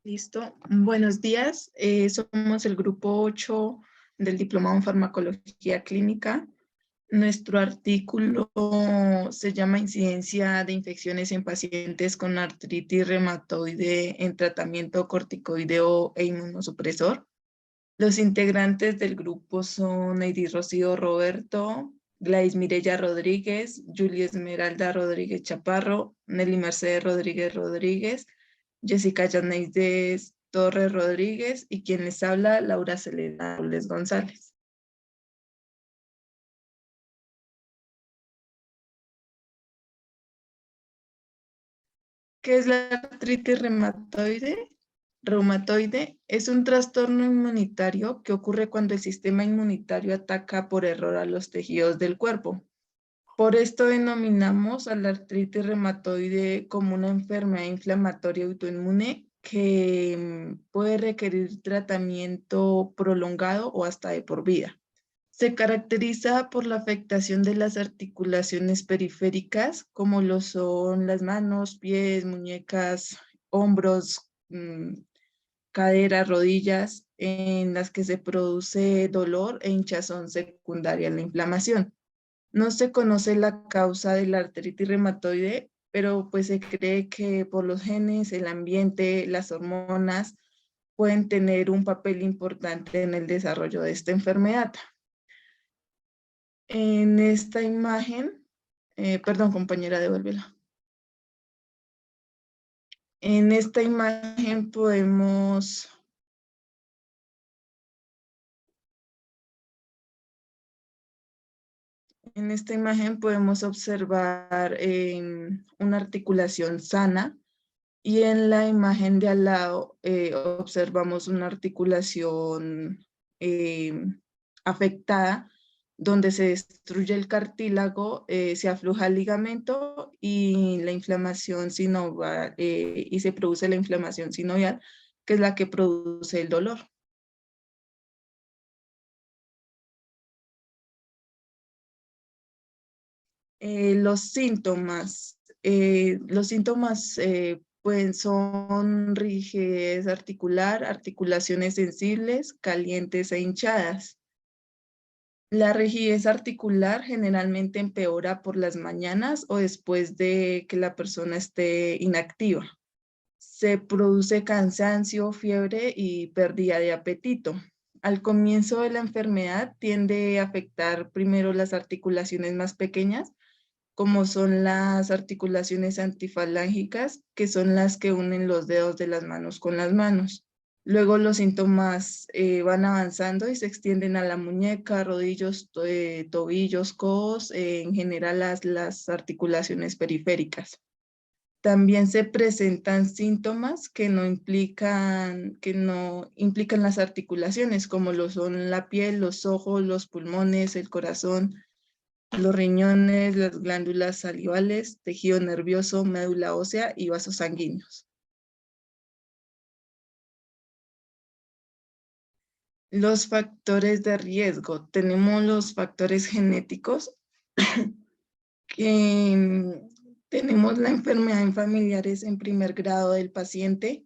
Listo. Buenos días. Somos el grupo 8 del Diplomado en Farmacología Clínica. Nuestro artículo se llama Incidencia de infecciones en pacientes con artritis reumatoide en tratamiento corticoideo e inmunosupresor. Los integrantes del grupo son Edith Rocío Roberto, Gladys Mireya Rodríguez, Julia Esmeralda Rodríguez Chaparro, Nelly Mercedes Rodríguez Rodríguez, Jessica Yaneides Torres Rodríguez y quien les habla, Laura Celeda Robles González. ¿Qué es la artritis reumatoide? Reumatoide es un trastorno inmunitario que ocurre cuando el sistema inmunitario ataca por error a los tejidos del cuerpo. Por esto denominamos a la artritis reumatoide como una enfermedad inflamatoria autoinmune que puede requerir tratamiento prolongado o hasta de por vida. Se caracteriza por la afectación de las articulaciones periféricas, como lo son las manos, pies, muñecas, hombros, caderas, rodillas, en las que se produce dolor e hinchazón secundaria a la inflamación. No se conoce la causa de la artritis reumatoide, pero pues se cree que por los genes, el ambiente, las hormonas pueden tener un papel importante en el desarrollo de esta enfermedad. En esta imagen, perdón compañera, devuélvela. En esta imagen podemos observar una articulación sana y en la imagen de al lado observamos una articulación afectada donde se destruye el cartílago, se afloja el ligamento y la inflamación sinovial, y se produce la inflamación sinovial, que es la que produce el dolor. Los síntomas pues son rigidez articular, articulaciones sensibles, calientes e hinchadas. La rigidez articular generalmente empeora por las mañanas o después de que la persona esté inactiva. Se produce cansancio, fiebre y pérdida de apetito. Al comienzo de la enfermedad tiende a afectar primero las articulaciones más pequeñas, como son las articulaciones antifalángicas, que son las que unen los dedos de las manos con las manos. Luego los síntomas van avanzando y se extienden a la muñeca, rodillos, tobillos, codos, en general las articulaciones periféricas. También se presentan síntomas que no implican las articulaciones, como lo son la piel, los ojos, los pulmones, el corazón, los riñones, las glándulas salivales, tejido nervioso, médula ósea y vasos sanguíneos. Los factores de riesgo. Tenemos los factores genéticos, que tenemos la enfermedad en familiares en primer grado del paciente,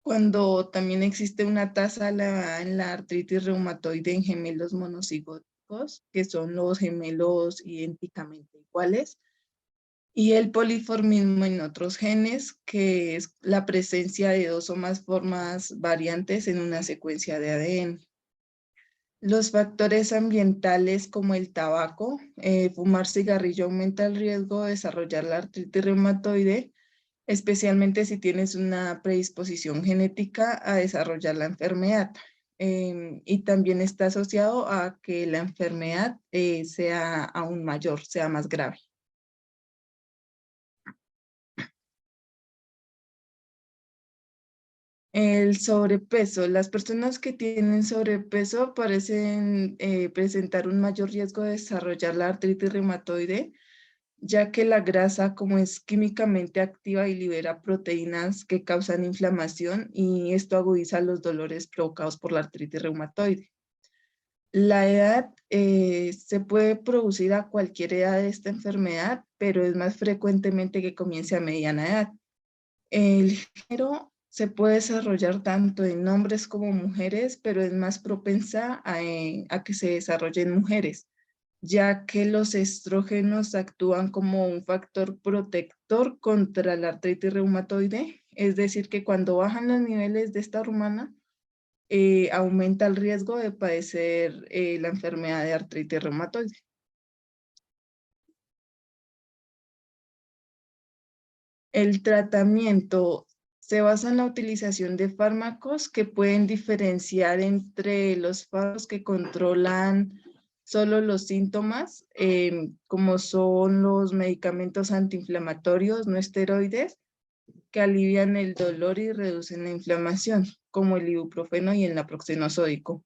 cuando también existe una tasa en la artritis reumatoide en gemelos monocigóticos, que son los gemelos idénticamente iguales, y el poliformismo en otros genes, que es la presencia de dos o más formas variantes en una secuencia de ADN. Los factores ambientales como el tabaco, fumar cigarrillo aumenta el riesgo de desarrollar la artritis reumatoide, especialmente si tienes una predisposición genética a desarrollar la enfermedad. Y también está asociado a que la enfermedad sea aún mayor, sea más grave. El sobrepeso. Las personas que tienen sobrepeso parecen presentar un mayor riesgo de desarrollar la artritis reumatoide, ya que la grasa, como es químicamente activa y libera proteínas que causan inflamación, y esto agudiza los dolores provocados por la artritis reumatoide. La edad se puede producir a cualquier edad de esta enfermedad, pero es más frecuentemente que comience a mediana edad. El género se puede desarrollar tanto en hombres como mujeres, pero es más propensa a que se desarrolle en mujeres, ya que los estrógenos actúan como un factor protector contra la artritis reumatoide, es decir, que cuando bajan los niveles de esta hormona, aumenta el riesgo de padecer la enfermedad de artritis reumatoide. El tratamiento se basa en la utilización de fármacos que pueden diferenciar entre los fármacos que controlan solo los síntomas, como son los medicamentos antiinflamatorios no esteroides, que alivian el dolor y reducen la inflamación, como el ibuprofeno y el naproxeno sódico,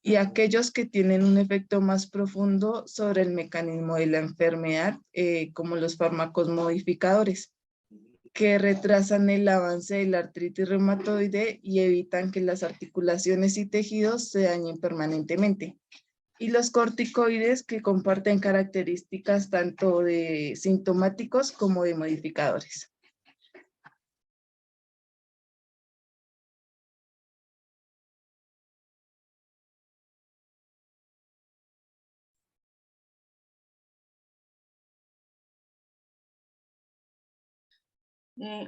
y aquellos que tienen un efecto más profundo sobre el mecanismo de la enfermedad, como los fármacos modificadores, que retrasan el avance de la artritis reumatoide y evitan que las articulaciones y tejidos se dañen permanentemente. Y los corticoides, que comparten características tanto de sintomáticos como de modificadores.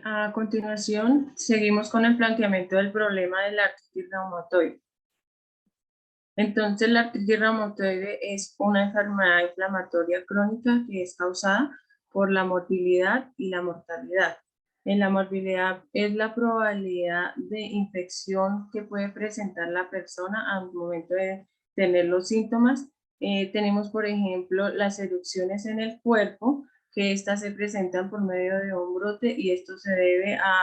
A continuación, seguimos con el planteamiento del problema de la artritis reumatoide. Entonces, la artritis reumatoide es una enfermedad inflamatoria crónica que es causada por la morbilidad y la mortalidad. En la morbilidad es la probabilidad de infección que puede presentar la persona al momento de tener los síntomas. Tenemos, por ejemplo, las erupciones en el cuerpo, que estas se presentan por medio de un brote y esto se debe a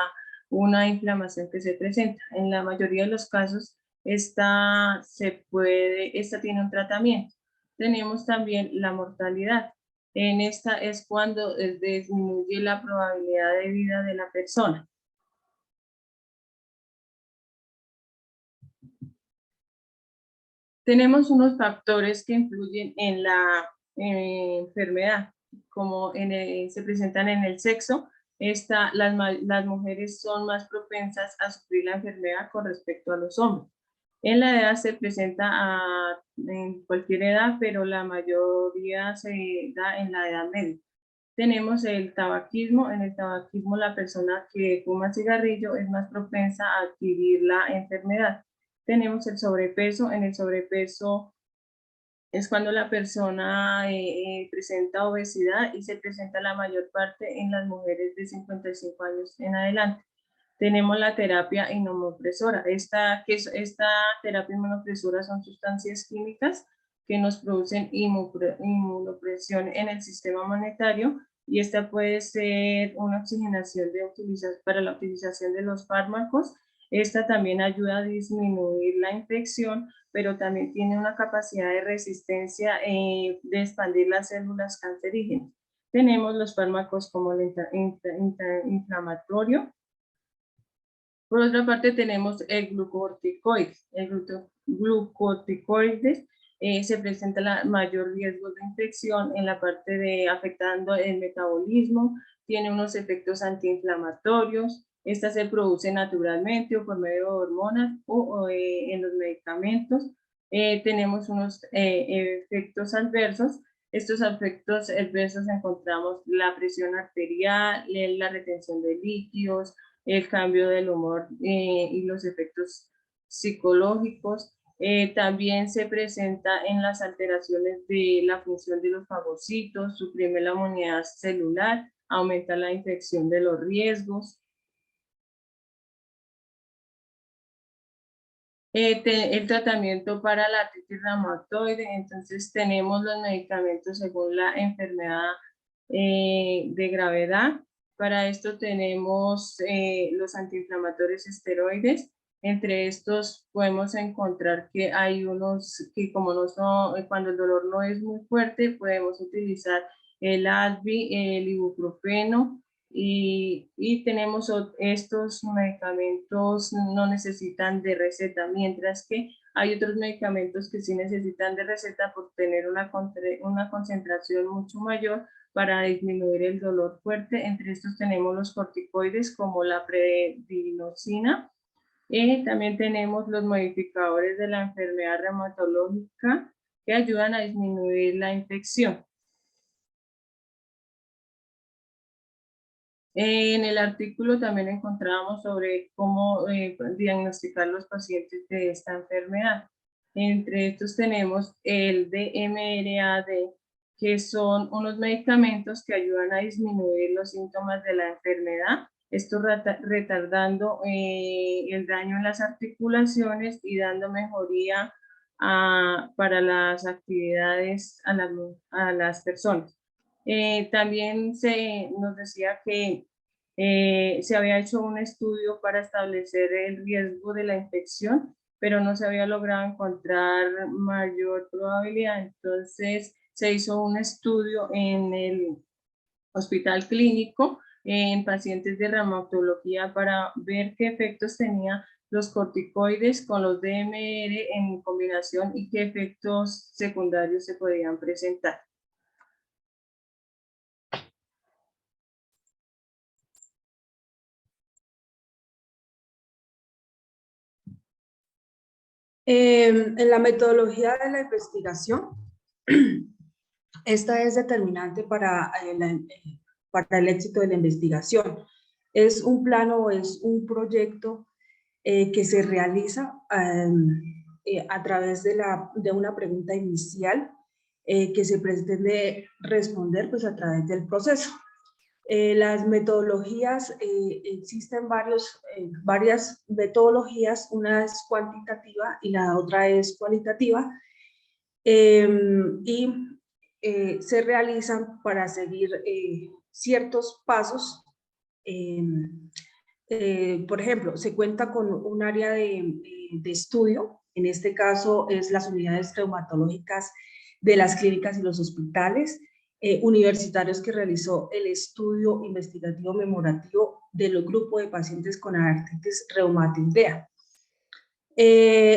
una inflamación que se presenta. En la mayoría de los casos, esta tiene un tratamiento. Tenemos también la mortalidad. En esta es cuando disminuye la probabilidad de vida de la persona. Tenemos unos factores que influyen en la enfermedad, como se presentan en el sexo. Las mujeres son más propensas a sufrir la enfermedad con respecto a los hombres. En la edad se presenta en cualquier edad, pero la mayoría se da en la edad media. Tenemos el tabaquismo. En el tabaquismo, la persona que fuma cigarrillo es más propensa a adquirir la enfermedad. Tenemos el sobrepeso. En el sobrepeso es cuando la persona presenta obesidad y se presenta la mayor parte en las mujeres de 55 años en adelante. Tenemos la terapia inmunopresora. Esta terapia inmunopresora son sustancias químicas que nos producen inmunopresión en el sistema inmunitario, y esta puede ser una oxigenación para la utilización de los fármacos. Esta también ayuda a disminuir la infección, pero también tiene una capacidad de resistencia de expandir las células cancerígenas. Tenemos los fármacos como el inflamatorio. Por otra parte, tenemos el glucocorticoide. El glucocorticoide se presenta la mayor riesgo de infección en la parte de afectando el metabolismo, tiene unos efectos antiinflamatorios. Esta se produce naturalmente o por medio de hormonas o en los medicamentos. Tenemos unos efectos adversos. Estos efectos adversos encontramos la presión arterial, la retención de líquidos, el cambio del humor y los efectos psicológicos. También se presenta en las alteraciones de la función de los fagocitos, suprime la inmunidad celular, aumenta la infección de los riesgos. El tratamiento para la artritis reumatoide, entonces tenemos los medicamentos según la enfermedad de gravedad. Para esto tenemos los antiinflamatorios esteroides. Entre estos podemos encontrar que hay unos que cuando el dolor no es muy fuerte, podemos utilizar el Advil, el ibuprofeno, y tenemos estos medicamentos no necesitan de receta, mientras que hay otros medicamentos que sí necesitan de receta por tener una concentración mucho mayor, para disminuir el dolor fuerte. Entre estos tenemos los corticoides como la prednisona. También tenemos los modificadores de la enfermedad reumatológica que ayudan a disminuir la infección. En el artículo también encontramos sobre cómo diagnosticar los pacientes de esta enfermedad. Entre estos tenemos el DMRAD, que son unos medicamentos que ayudan a disminuir los síntomas de la enfermedad, esto retardando el daño en las articulaciones y dando mejoría para las actividades a las personas. También nos decía que se había hecho un estudio para establecer el riesgo de la infección, pero no se había logrado encontrar mayor probabilidad. Entonces se hizo un estudio en el hospital clínico en pacientes de reumatología para ver qué efectos tenía los corticoides con los DMR en combinación y qué efectos secundarios se podían presentar. En la metodología de la investigación, esta es determinante para el éxito de la investigación. Es un plano, es un proyecto que se realiza a través de una pregunta inicial que se pretende responder pues, a través del proceso. Las metodologías, existen varias metodologías, una es cuantitativa y la otra es cualitativa, y se realizan para seguir ciertos pasos. Por ejemplo, se cuenta con un área de estudio, en este caso es las unidades reumatológicas de las clínicas y los hospitales universitarios que realizó el estudio investigativo memorativo del grupo de pacientes con artritis reumatoidea.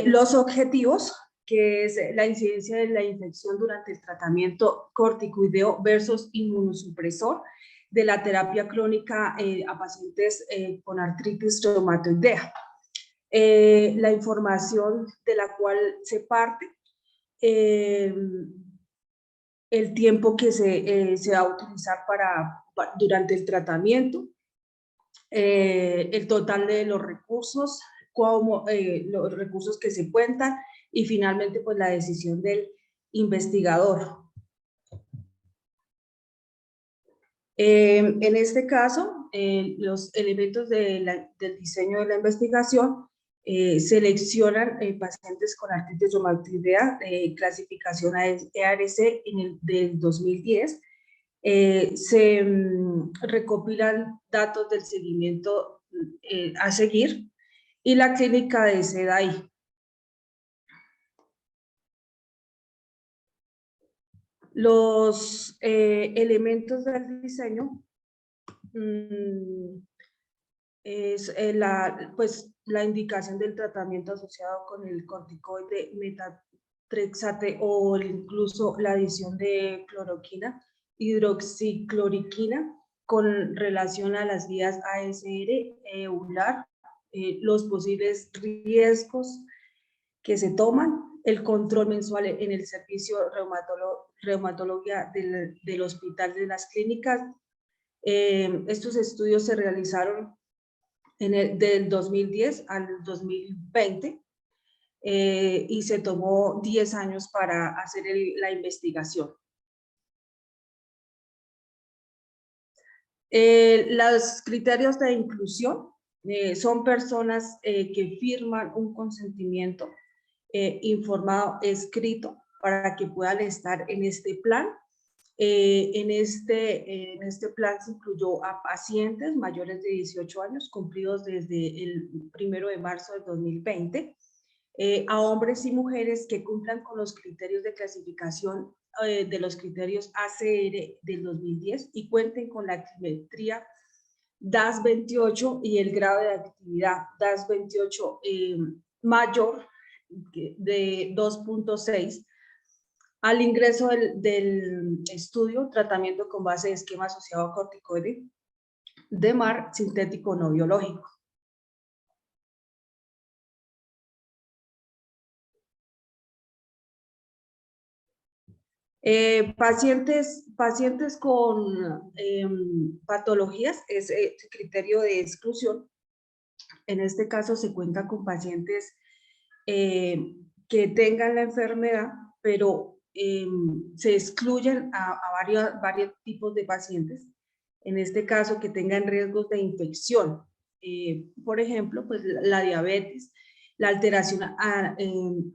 Los objetivos, que es la incidencia de la infección durante el tratamiento corticoideo versus inmunosupresor de la terapia crónica a pacientes con artritis reumatoidea. La información de la cual se parte, el tiempo que se va a utilizar durante el tratamiento, el total de los recursos, los recursos que se cuentan y finalmente pues la decisión del investigador. En este caso, los elementos del diseño de la investigación seleccionan pacientes con artritis reumatoidea, clasificación EARC del 2010. Se recopilan datos del seguimiento a seguir y la clínica de SEDAI. Los elementos del diseño es la indicación del tratamiento asociado con el corticoide metatrexate o incluso la adición de cloroquina, hidroxicloroquina con relación a las vías ASR, EULAR, los posibles riesgos que se toman, el control mensual en el servicio reumatología del hospital de las clínicas. Estos estudios se realizaron del 2010 al 2020 y se tomó 10 años para hacer la investigación. Los criterios de inclusión son personas que firman un consentimiento informado, escrito, para que puedan estar en este plan. En este plan se incluyó a pacientes mayores de 18 años cumplidos desde el 1 de marzo de 2020, a hombres y mujeres que cumplan con los criterios de clasificación de los criterios ACR del 2010 y cuenten con la actimetría DAS28 y el grado de actividad DAS28 mayor de 2.6, Al ingreso del estudio, tratamiento con base de esquema asociado a corticoide de mar sintético no biológico. Pacientes con patologías, es criterio de exclusión. En este caso se cuenta con pacientes que tengan la enfermedad, pero se excluyen a varios tipos de pacientes. En este caso, que tengan riesgos de infección. Por ejemplo, pues la diabetes, la alteración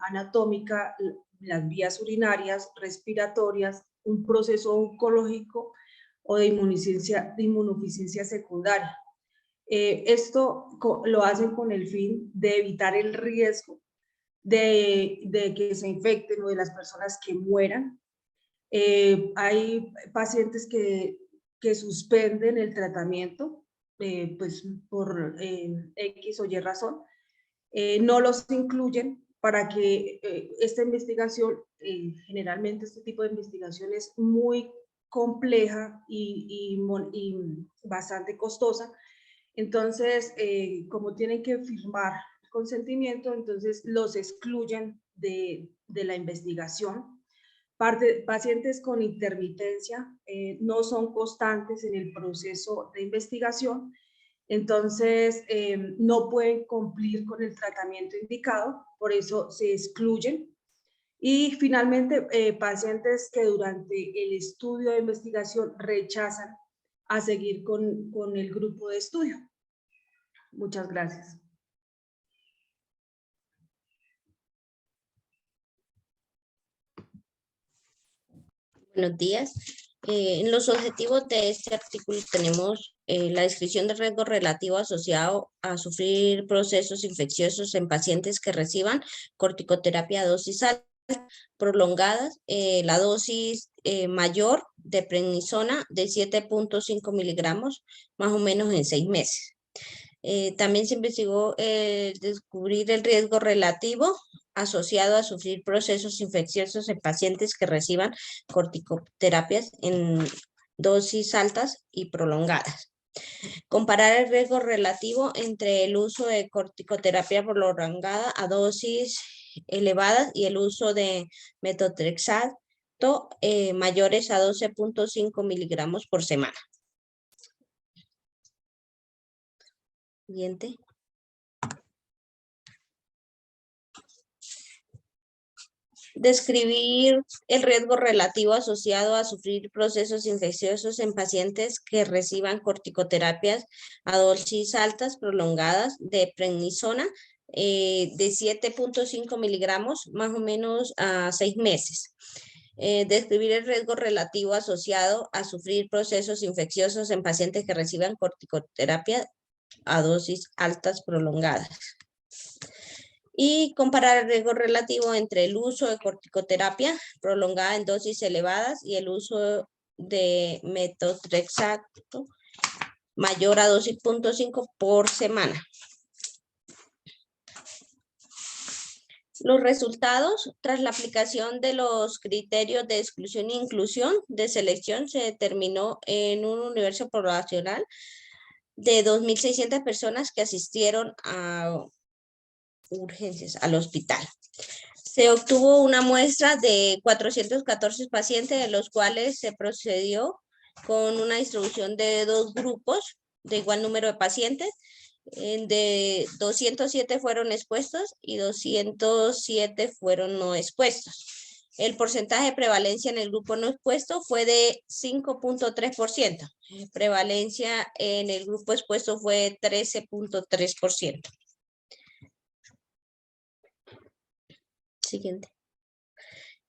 anatómica, las vías urinarias, respiratorias, un proceso oncológico o de inmunodeficiencia secundaria. Esto lo hacen con el fin de evitar el riesgo de que se infecten o de las personas que mueran. Hay pacientes que suspenden el tratamiento pues por X o Y razón. No los incluyen para que esta investigación, generalmente este tipo de investigación es muy compleja y bastante costosa. Entonces, como tienen que firmar consentimiento, entonces los excluyen de la investigación. Pacientes con intermitencia no son constantes en el proceso de investigación, entonces no pueden cumplir con el tratamiento indicado, por eso se excluyen. Y finalmente, pacientes que durante el estudio de investigación rechazan a seguir con el grupo de estudio. Muchas gracias. Buenos días. En los objetivos de este artículo tenemos la descripción del riesgo relativo asociado a sufrir procesos infecciosos en pacientes que reciban corticoterapia a dosis altas prolongadas, la dosis mayor de prednisona de 7.5 miligramos, más o menos en 6 meses. También se investigó descubrir el riesgo relativo asociado a sufrir procesos infecciosos en pacientes que reciban corticoterapias en dosis altas y prolongadas. Comparar el riesgo relativo entre el uso de corticoterapia prolongada a dosis elevadas y el uso de metotrexato mayores a 12.5 miligramos por semana. Siguiente. Describir el riesgo relativo asociado a sufrir procesos infecciosos en pacientes que reciban corticoterapias a dosis altas prolongadas de prednisona de 7.5 miligramos más o menos a 6 meses. Describir el riesgo relativo asociado a sufrir procesos infecciosos en pacientes que reciban corticoterapia a dosis altas prolongadas. Y comparar el riesgo relativo entre el uso de corticoterapia prolongada en dosis elevadas y el uso de metotrexato mayor a 12.5 por semana. Los resultados, tras la aplicación de los criterios de exclusión e inclusión de selección, se determinó en un universo poblacional de 2.600 personas que asistieron a urgencias al hospital. Se obtuvo una muestra de 414 pacientes, de los cuales se procedió con una distribución de 2 grupos de igual número de pacientes. De 207 fueron expuestos y 207 fueron no expuestos. El porcentaje de prevalencia en el grupo no expuesto fue de 5.3%. Prevalencia en el grupo expuesto fue 13.3%. Siguiente.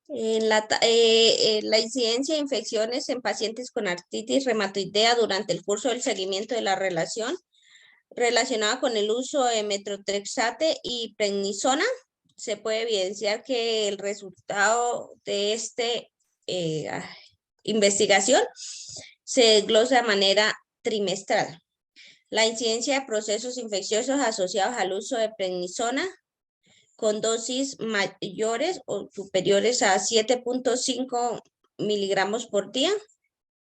La incidencia de infecciones en pacientes con artritis reumatoidea durante el curso del seguimiento de la relación relacionada con el uso de metotrexate y prednisona, se puede evidenciar que el resultado de esta investigación se desglosa de manera trimestral. La incidencia de procesos infecciosos asociados al uso de prednisona con dosis mayores o superiores a 7.5 miligramos por día.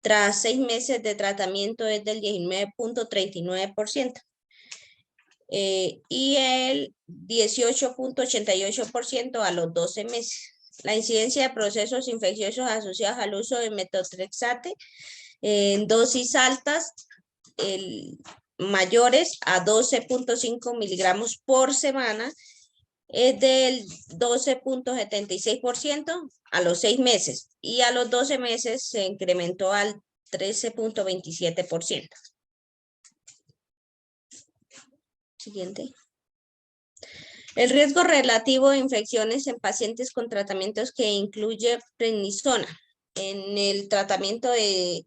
Tras 6 meses de tratamiento es del 19.39%. Y el 18.88% a los 12 meses. La incidencia de procesos infecciosos asociados al uso de metotrexate en dosis altas, mayores a 12.5 miligramos por semana, es del 12.76% a los 6 meses y a los 12 meses se incrementó al 13.27%. Siguiente. El riesgo relativo de infecciones en pacientes con tratamientos que incluye prednisona. En el tratamiento en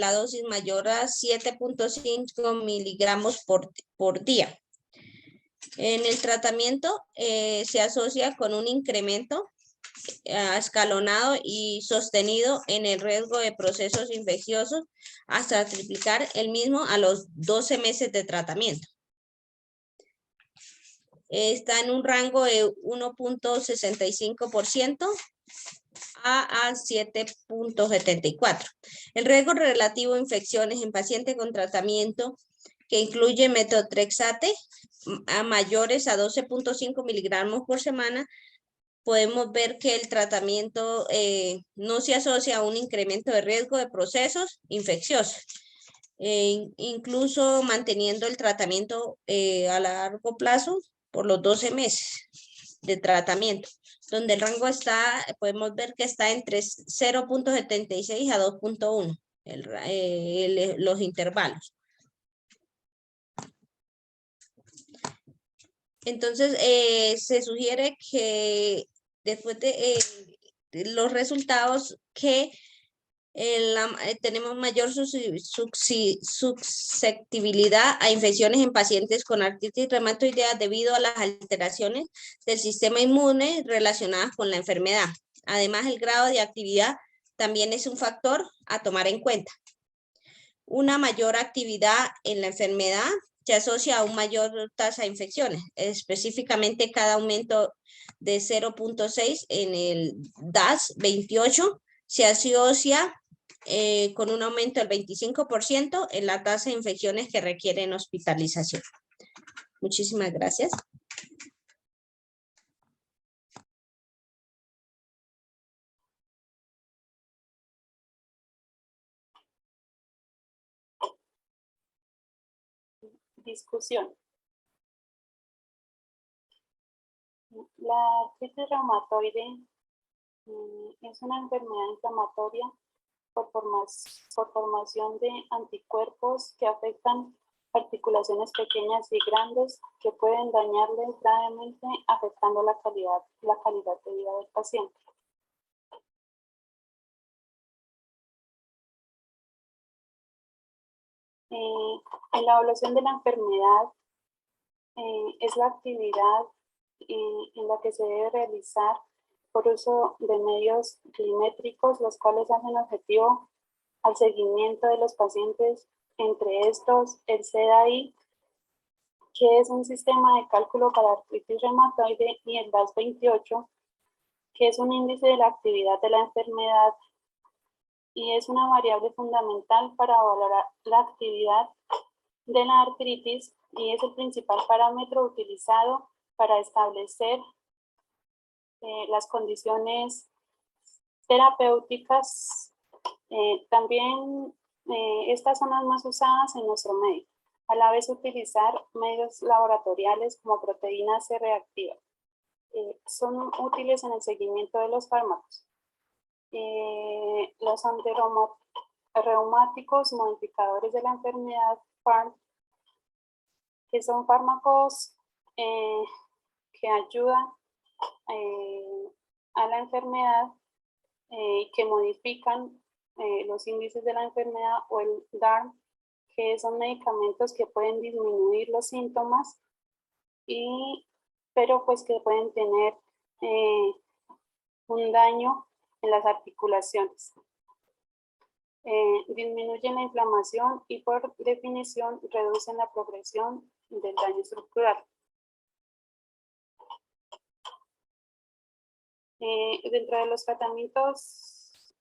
la dosis mayor a 7.5 miligramos por día. En el tratamiento se asocia con un incremento escalonado y sostenido en el riesgo de procesos infecciosos hasta triplicar el mismo a los 12 meses de tratamiento. Está en un rango de 1.65% a 7.74%. El riesgo relativo a infecciones en pacientes con tratamiento que incluye metotrexate a mayores a 12.5 miligramos por semana, podemos ver que el tratamiento no se asocia a un incremento de riesgo de procesos infecciosos, incluso manteniendo el tratamiento a largo plazo por los 12 meses de tratamiento, donde el rango está, podemos ver que está entre 0.76 a 2.1, los intervalos. Entonces, se sugiere que después de los resultados que tenemos mayor susceptibilidad a infecciones en pacientes con artritis reumatoidea debido a las alteraciones del sistema inmune relacionadas con la enfermedad. Además, el grado de actividad también es un factor a tomar en cuenta. Una mayor actividad en la enfermedad se asocia a una mayor tasa de infecciones, específicamente cada aumento de 0.6 en el DAS28 se asocia con un aumento del 25% en la tasa de infecciones que requieren hospitalización. Muchísimas gracias. Discusión. La artritis reumatoide es una enfermedad inflamatoria por formación de anticuerpos que afectan articulaciones pequeñas y grandes que pueden dañarle gravemente, afectando la calidad de vida del paciente. En la evaluación de la enfermedad es la actividad en la que se debe realizar por uso de medios climétricos, los cuales hacen objetivo al seguimiento de los pacientes, entre estos el CDAI, que es un sistema de cálculo para artritis reumatoide, y el DAS28, que es un índice de la actividad de la enfermedad y es una variable fundamental para valorar la actividad de la artritis y es el principal parámetro utilizado para establecer las condiciones terapéuticas. También estas son las más usadas en nuestro medio. A la vez utilizar medios laboratoriales como proteína C reactiva. Son útiles en el seguimiento de los fármacos. Los antirreumáticos modificadores de la enfermedad FARM, que son fármacos que ayudan a la enfermedad, que modifican los índices de la enfermedad, o el DARM, que son medicamentos que pueden disminuir los síntomas, pero pues que pueden tener un daño en las articulaciones. Disminuyen la inflamación y por definición reducen la progresión del daño estructural. Dentro de los tratamientos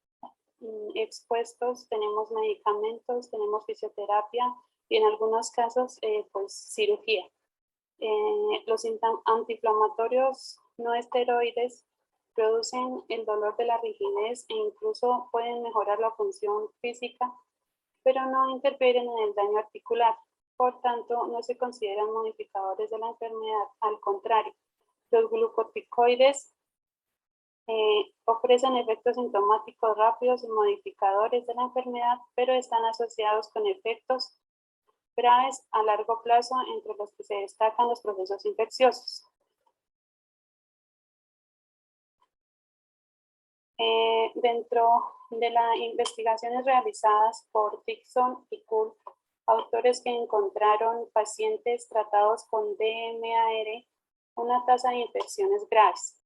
expuestos tenemos medicamentos, tenemos fisioterapia y en algunos casos pues cirugía. Los antiinflamatorios no esteroides producen el dolor de la rigidez e incluso pueden mejorar la función física, pero no interfieren en el daño articular. Por tanto, no se consideran modificadores de la enfermedad. Al contrario, los glucocorticoides ofrecen efectos sintomáticos rápidos y modificadores de la enfermedad, pero están asociados con efectos graves a largo plazo, entre los que se destacan los procesos infecciosos. Dentro de las investigaciones realizadas por Dixon y Kuhl, autores que encontraron pacientes tratados con DMAR una tasa de infecciones graves.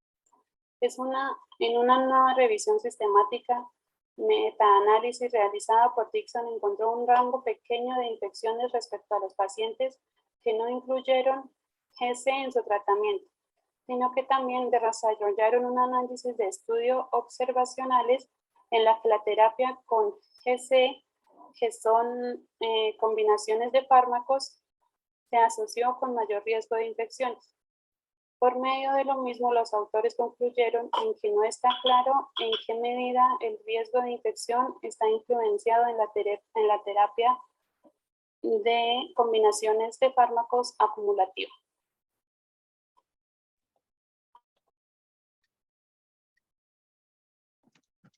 En una nueva revisión sistemática, metaanálisis realizada por Dixon encontró un rango pequeño de infecciones respecto a los pacientes que no incluyeron GC en su tratamiento, sino que también desarrollaron un análisis de estudio observacionales en la que la terapia con GC, que son combinaciones de fármacos, se asoció con mayor riesgo de infecciones. Por medio de lo mismo, los autores concluyeron en que no está claro en qué medida el riesgo de infección está influenciado en la terapia de combinaciones de fármacos acumulativa.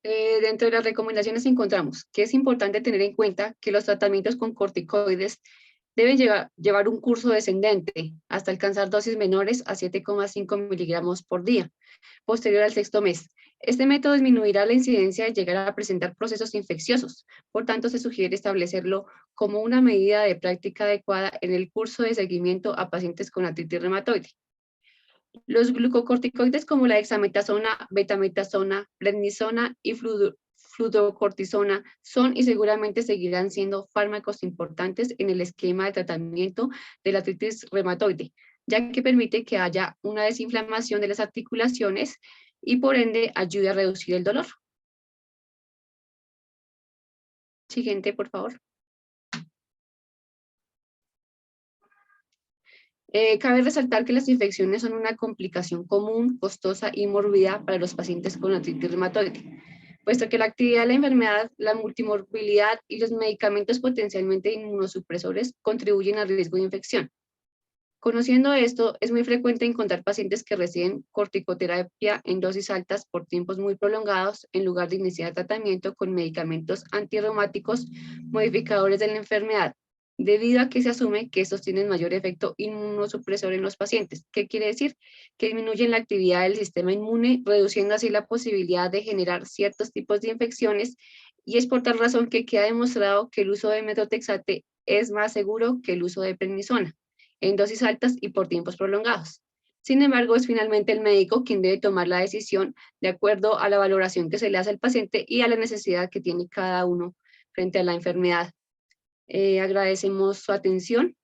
Dentro de las recomendaciones encontramos que es importante tener en cuenta que los tratamientos con corticoides deben llevar un curso descendente hasta alcanzar dosis menores a 7,5 miligramos por día, posterior al 6º mes. Este método disminuirá la incidencia de llegar a presentar procesos infecciosos, por tanto se sugiere establecerlo como una medida de práctica adecuada en el curso de seguimiento a pacientes con artritis reumatoide. Los glucocorticoides como la dexametasona, betametasona, prednisona y fluorocortisona son y seguramente seguirán siendo fármacos importantes en el esquema de tratamiento de la artritis reumatoide, ya que permite que haya una desinflamación de las articulaciones y por ende ayude a reducir el dolor. Siguiente, por favor. Cabe resaltar que las infecciones son una complicación común, costosa y mórbida para los pacientes con artritis reumatoide, puesto que la actividad de la enfermedad, la multimorbilidad y los medicamentos potencialmente inmunosupresores contribuyen al riesgo de infección. Conociendo esto, es muy frecuente encontrar pacientes que reciben corticoterapia en dosis altas por tiempos muy prolongados en lugar de iniciar tratamiento con medicamentos antirreumáticos modificadores de la enfermedad, debido a que se asume que estos tienen mayor efecto inmunosupresor en los pacientes. ¿Qué quiere decir? Que disminuyen la actividad del sistema inmune, reduciendo así la posibilidad de generar ciertos tipos de infecciones, y es por tal razón que queda demostrado que el uso de metotrexate es más seguro que el uso de prednisona en dosis altas y por tiempos prolongados. Sin embargo, es finalmente el médico quien debe tomar la decisión de acuerdo a la valoración que se le hace al paciente y a la necesidad que tiene cada uno frente a la enfermedad. Agradecemos su atención